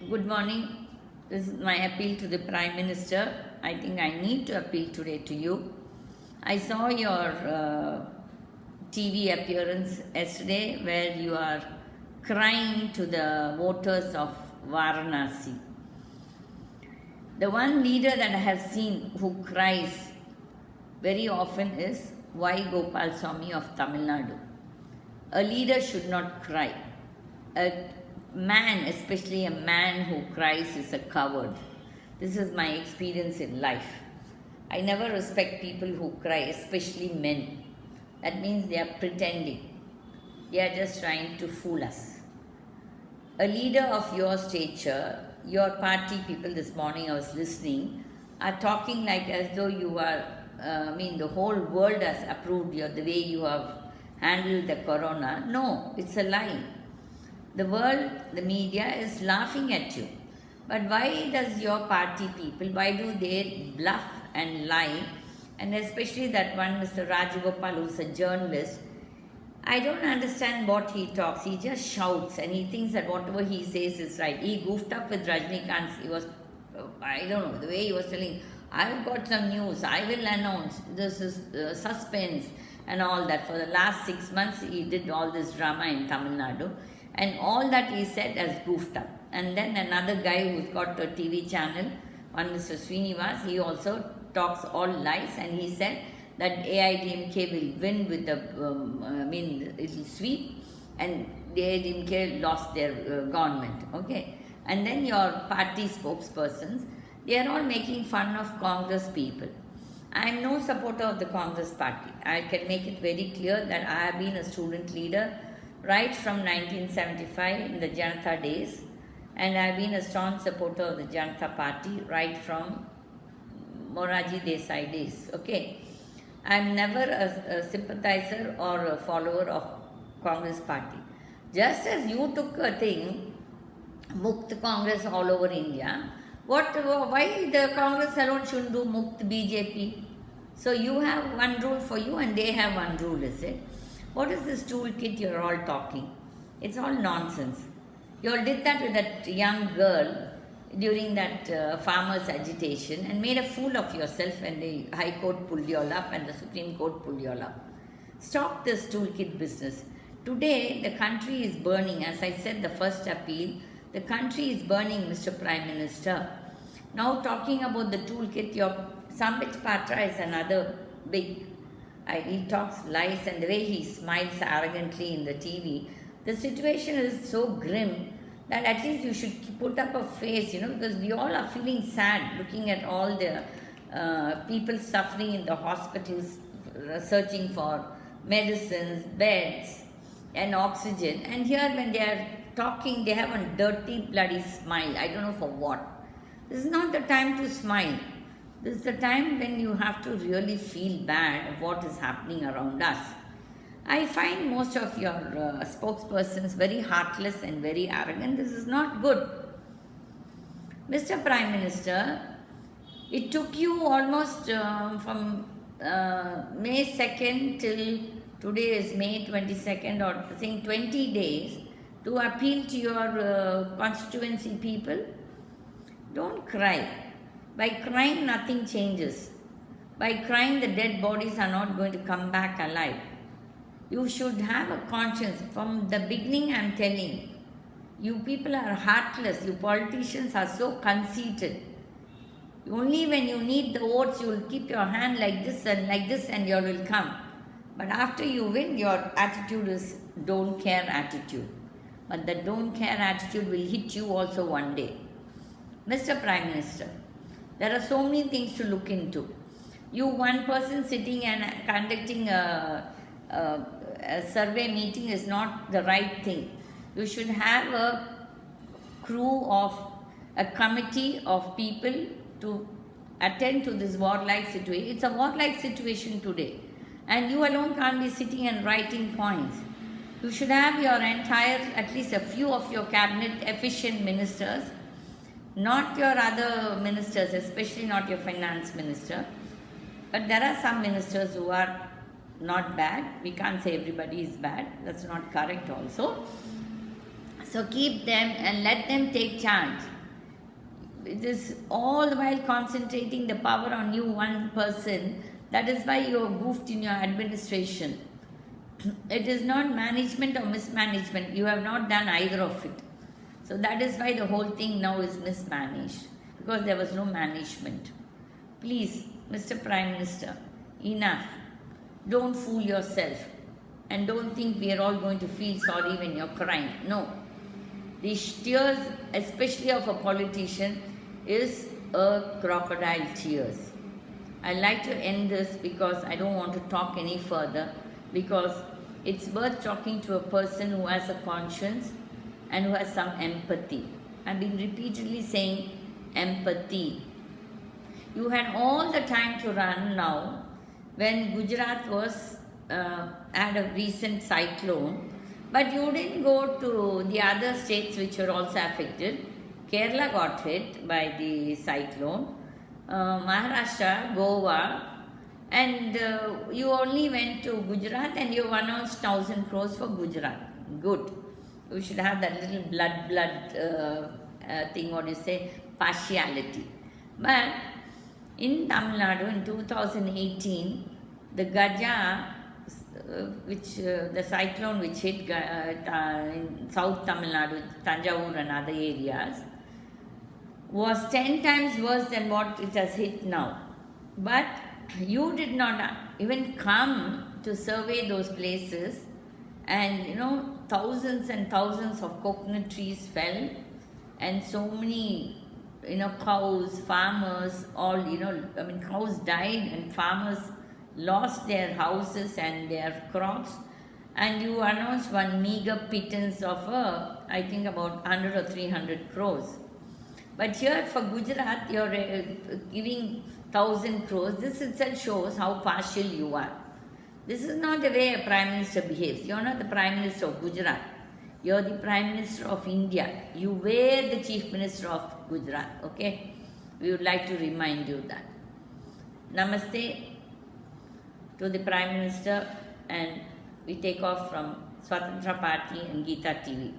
Good morning. This is my appeal to the Prime Minister. I think I need to appeal today to you. I saw your TV appearance yesterday where you are crying to the voters of Varanasi. The one leader that I have seen who cries very often is Y. Gopal Swami of Tamil Nadu. A leader should not cry. A man, especially a man who cries, is a coward. This is my experience in life. I never respect people who cry, especially men. That means they are pretending. They are just trying to fool us. A leader of your stature, your party people this morning I was listening, are talking like as though you are, the whole world has approved you, the way you have handled the corona. No, it's a lie. The world, the media is laughing at you. But why does your party people, why do they bluff and lie? And especially that one, Mr. Rajagopal, who's a journalist, I don't understand what he talks. He just shouts and he thinks that whatever he says is right. He goofed up with Rajnikant. He was, I don't know, the way he was telling, I've got some news, I will announce, this is suspense and all that. For the last 6 months, he did all this drama in Tamil Nadu. And all that he said has goofed up. And then another guy who's got a TV channel, one Mr. Srinivas, he also talks all lies and he said that AIDMK will win with the, it will sweep and the AIDMK lost their government, okay. And then your party spokespersons, they are all making fun of Congress people. I am no supporter of the Congress party. I can make it very clear that I have been a student leader right from 1975 in the GITA days, and I've been a strong supporter of the Swatantra Party right from Morarji Desai days, okay. I'm never a sympathizer or a follower of Congress party. Just as you took a thing, Mukt Congress all over India, why the Congress alone shouldn't do Mukt BJP? So you have one rule for you and they have one rule, is it? What is this toolkit you're all talking? It's all nonsense. You all did that with that young girl during that farmers' agitation and made a fool of yourself when the High Court pulled you all up and the Supreme Court pulled you all up. Stop this toolkit business. Today, the country is burning. As I said, the first appeal, the country is burning, Mr. Prime Minister. Now talking about the toolkit, your Sambit Patra is another big he talks lies and the way he smiles arrogantly in the TV. The situation is so grim that at least you should put up a face, because we all are feeling sad looking at all the people suffering in the hospitals, searching for medicines, beds and oxygen. And here when they are talking, they have a dirty bloody smile. I don't know for what. This is not the time to smile. This is the time when you have to really feel bad of what is happening around us. I find most of your spokespersons very heartless and very arrogant. This is not good. Mr. Prime Minister, it took you almost from May 2nd till today is May 22nd or saying 20 days to appeal to your constituency people. Don't cry. By crying, nothing changes. By crying, the dead bodies are not going to come back alive. You should have a conscience. From the beginning, I'm telling you people are heartless. You politicians are so conceited. Only when you need the votes, you will keep your hand like this and you will come. But after you win, your attitude is don't care attitude. But the don't care attitude will hit you also one day. Mr. Prime Minister, there are so many things to look into. You one person sitting and conducting a survey meeting is not the right thing. You should have a crew of a committee of people to attend to this warlike situation. It's a warlike situation today. And you alone can't be sitting and writing points. You should have your entire, at least a few of your cabinet efficient ministers, not your other ministers, especially not your finance minister. But there are some ministers who are not bad. We can't say everybody is bad. That's not correct also. So keep them and let them take charge. it is all the while concentrating the power on you, one person. That is why you are goofed in your administration. It is not management or mismanagement. You have not done either of it. So that is why the whole thing now is mismanaged, because there was no management. Please, Mr. Prime Minister, enough. Don't fool yourself. And don't think we are all going to feel sorry when you're crying. No. These tears, especially of a politician, is a crocodile tears. I like to end this because I don't want to talk any further, because it's worth talking to a person who has a conscience and who has some empathy. I've been repeatedly saying empathy. You had all the time to run now when Gujarat was had a recent cyclone, but you didn't go to the other states which were also affected. Kerala got hit by the cyclone, Maharashtra, Goa, and you only went to Gujarat and you announced 1,000 crores for Gujarat. Good. We should have that little blood thing, what do you say, partiality. But in Tamil Nadu in 2018, the Gaja, the cyclone which hit in South Tamil Nadu, Tanjavur and other areas, was 10 times worse than what it has hit now. But you did not even come to survey those places, and thousands and thousands of coconut trees fell, and so many cows, farmers, all cows died and farmers lost their houses and their crops, and you announced one meager pittance of I think about 100 or 300 crores. But here for Gujarat, you're giving 1,000 crores. This itself shows how partial you are. This is not the way a Prime Minister behaves. You're not the Prime Minister of Gujarat. You're the Prime Minister of India. You were the Chief Minister of Gujarat, okay? We would like to remind you that. Namaste to the Prime Minister, and we take off from Swatantra Party and GITA TV.